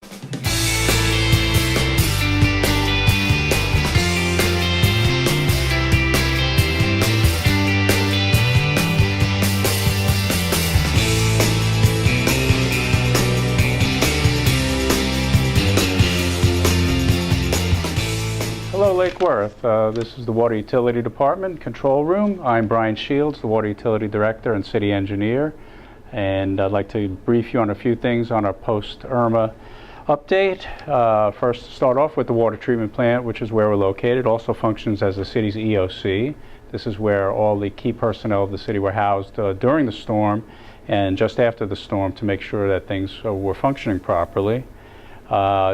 Hello, Lake Worth. This is the Water Utility Department Control Room. I'm Brian Shields, the Water Utility Director and City Engineer, and I'd like to brief you on a few things on our post-Irma update. First, start off with the water treatment plant, which is where we're located. Also functions as the city's EOC. This is where all the key personnel of the city were housed during the storm and just after the storm to make sure that things were functioning properly.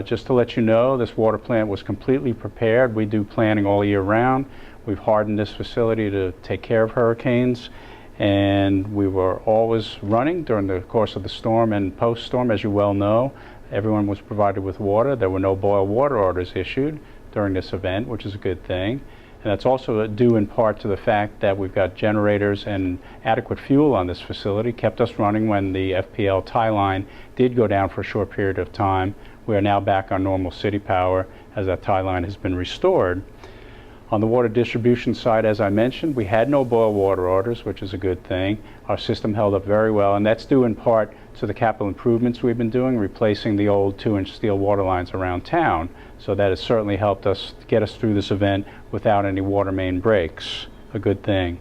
Just to let you know, this water plant was completely prepared. We do planning all year round. We've hardened this facility to take care of hurricanes, and we were always running during the course of the storm and post-storm. As you well know, everyone was provided with water. There were no boil water orders issued during this event, which is a good thing. And that's also due in part to the fact that we've got generators and adequate fuel on this facility. Kept us running when the FPL tie line did go down for a short period of time. We are now back on normal city power as that tie line has been restored. On the water distribution side, as I mentioned, we had no boil water orders, which is a good thing. Our system held up very well, and that's due in part to the capital improvements we've been doing, replacing the old 2-inch steel water lines around town. So that has certainly helped us get us through this event without any water main breaks, a good thing.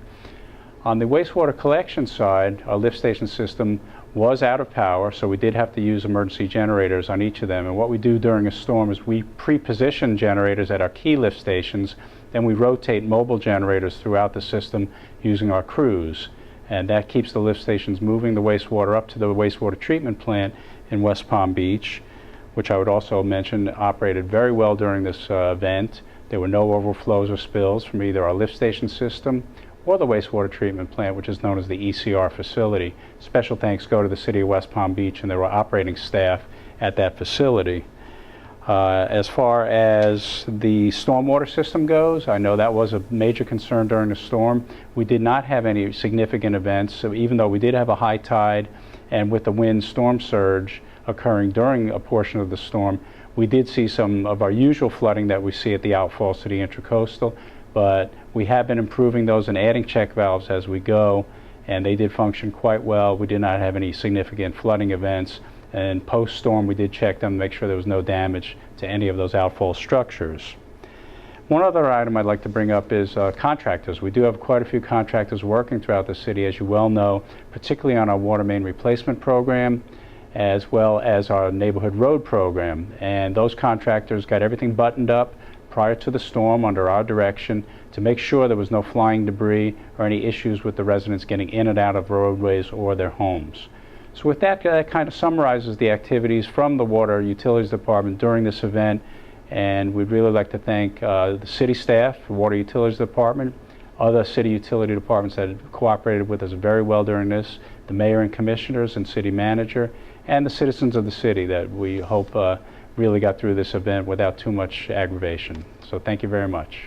On the wastewater collection side, our lift station system was out of power, so we did have to use emergency generators on each of them. And what we do during a storm is we pre-position generators at our key lift stations, then we rotate mobile generators throughout the system using our crews. And that keeps the lift stations moving the wastewater up to the wastewater treatment plant in West Palm Beach, which I would also mention operated very well during this event. There were no overflows or spills from either our lift station system or the wastewater treatment plant, which is known as the ECR facility. Special thanks go to the City of West Palm Beach and their operating staff at that facility. As far as the stormwater system goes, I know that was a major concern during the storm. We did not have any significant events, so even though we did have a high tide and with the wind storm surge occurring during a portion of the storm, we did see some of our usual flooding that we see at the outfalls to the intracoastal, but we have been improving those and adding check valves as we go, and they did function quite well. We did not have any significant flooding events, and post-storm we did check them to make sure there was no damage to any of those outfall structures. One other item I'd like to bring up is contractors. We do have quite a few contractors working throughout the city, as you well know, particularly on our water main replacement program, as well as our neighborhood road program. And those contractors got everything buttoned up prior to the storm under our direction to make sure there was no flying debris or any issues with the residents getting in and out of roadways or their homes. So with that, kind of summarizes the activities from the Water Utilities Department during this event, and we'd really like to thank the city staff, the Water Utilities Department, other city utility departments that have cooperated with us very well during this, the mayor and commissioners and city manager, and the citizens of the city that we hope really got through this event without too much aggravation. So thank you very much.